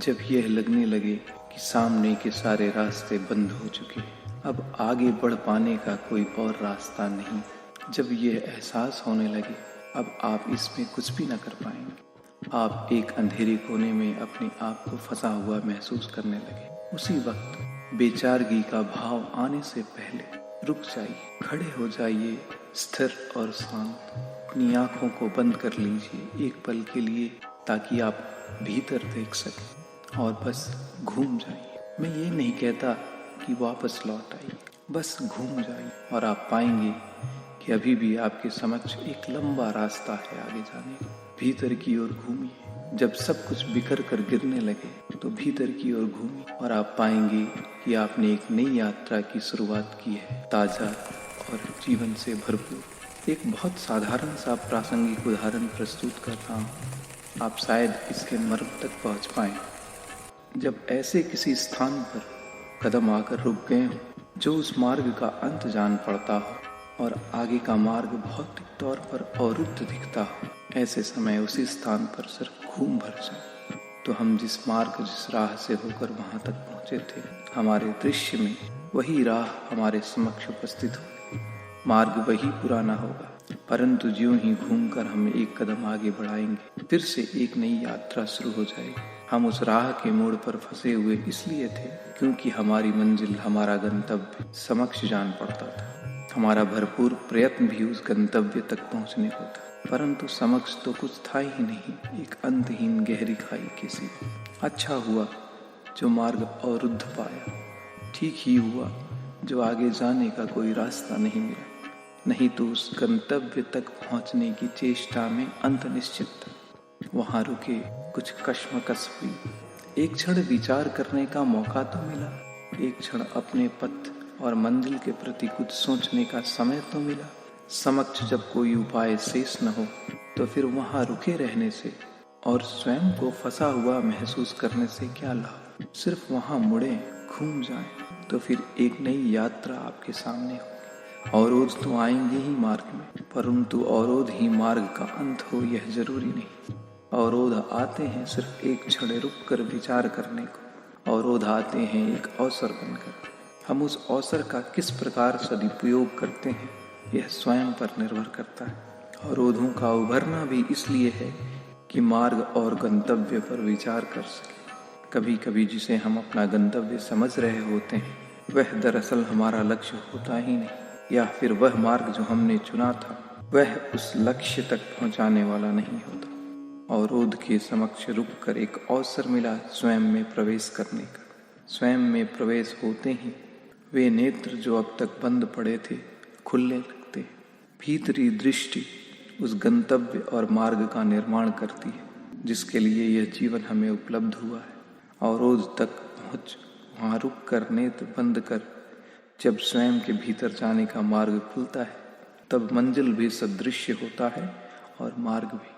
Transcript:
जब यह लगने लगे कि सामने के सारे रास्ते बंद हो चुके हैं, अब आगे बढ़ पाने का कोई और रास्ता नहीं, जब यह एहसास होने लगे अब आप इसमें कुछ भी न कर पाएंगे, आप एक अंधेरे कोने में अपने आप को फंसा हुआ महसूस करने लगे, उसी वक्त बेचारगी का भाव आने से पहले रुक जाइए, खड़े हो जाइए, स्थिर और शांत। अपनी आंखों को बंद कर लीजिए एक पल के लिए, ताकि आप भीतर देख सकें और बस घूम जाइए। मैं ये नहीं कहता कि वापस लौट आइए, बस घूम जाइए और आप पाएंगे कि अभी भी आपके समक्ष एक लंबा रास्ता है आगे जाने का। भीतर की ओर घूमिए, जब सब कुछ बिखर कर गिरने लगे तो भीतर की ओर घूमिए और आप पाएंगे कि आपने एक नई यात्रा की शुरुआत की है, ताज़ा और जीवन से भरपूर। एक बहुत साधारण सा प्रासंगिक उदाहरण प्रस्तुत कर रहा हूँ, आप शायद इसके मर्म तक पहुँच पाएं। जब ऐसे किसी स्थान पर कदम आकर रुक गए हो जो उस मार्ग का अंत जान पड़ता हो और आगे का मार्ग भौतिक तौर पर अवरुद्ध दिखता हो, ऐसे समय उसी स्थान पर सिर्फ घूम भर जाए तो हम जिस मार्ग जिस राह से होकर वहां तक पहुंचे थे, हमारे दृश्य में वही राह हमारे समक्ष उपस्थित होगी। मार्ग वही पुराना होगा, परंतु ज्यों ही घूमकर हम एक कदम आगे बढ़ाएंगे, फिर से एक नई यात्रा शुरू हो जाएगी। हम उस राह के मोड़ पर फंसे हुए इसलिए थे क्योंकि हमारी मंजिल, हमारा गंतव्य समक्ष जान पड़ता था। हमारा भरपूर प्रयत्न भी उस गंतव्य तक पहुंचने को था, परंतु समक्ष तो कुछ था ही नहीं, एक अंतहीन गहरी खाई के सिवा। अच्छा हुआ जो मार्ग अवरुद्ध पाया, ठीक ही हुआ जो आगे जाने का कोई रास्ता नहीं मिला, नहीं तो उस गंतव्य तक पहुंचने की चेष्टा में अंत निश्चित था। वहां रुके, कुछ कश्मकश हुई, एक क्षण विचार करने का मौका तो मिला, एक क्षण अपने पथ और मंजिल के प्रति कुछ सोचने का समय तो मिला। समक्ष जब कोई उपाय शेष न हो तो फिर वहां रुके रहने से और स्वयं को फंसा हुआ महसूस करने से क्या लाभ। सिर्फ वहां मुड़े, घूम जाएं, तो फिर एक नई यात्रा आपके सामने होगी। अवरोध तो आएंगे ही मार्ग में, परंतु अवरोध ही मार्ग का अंत हो यह जरूरी नहीं। अवरोध आते हैं सिर्फ एक क्षण रुक कर विचार करने को, अवरोध आते हैं एक अवसर बनकर। हम उस अवसर का किस प्रकार सदुपयोग करते हैं यह स्वयं पर निर्भर करता है। अवरोधों का उभरना भी इसलिए है कि मार्ग और गंतव्य पर विचार कर सके। कभी कभी जिसे हम अपना गंतव्य समझ रहे होते हैं वह दरअसल हमारा लक्ष्य होता ही नहीं, या फिर वह मार्ग जो हमने चुना था वह उस लक्ष्य तक पहुंचाने वाला नहीं होता। अवरोध के समक्ष रुककर एक अवसर मिला स्वयं में प्रवेश करने का। स्वयं में प्रवेश होते ही वे नेत्र जो अब तक बंद पड़े थे खुलने लगते। भीतरी दृष्टि उस गंतव्य और मार्ग का निर्माण करती है जिसके लिए यह जीवन हमें उपलब्ध हुआ है। अवरोध तक पहुँच, वहाँ रुक कर नेत्र बंद कर जब स्वयं के भीतर जाने का मार्ग खुलता है, तब मंजिल भी सदृश्य होता है और मार्ग भी।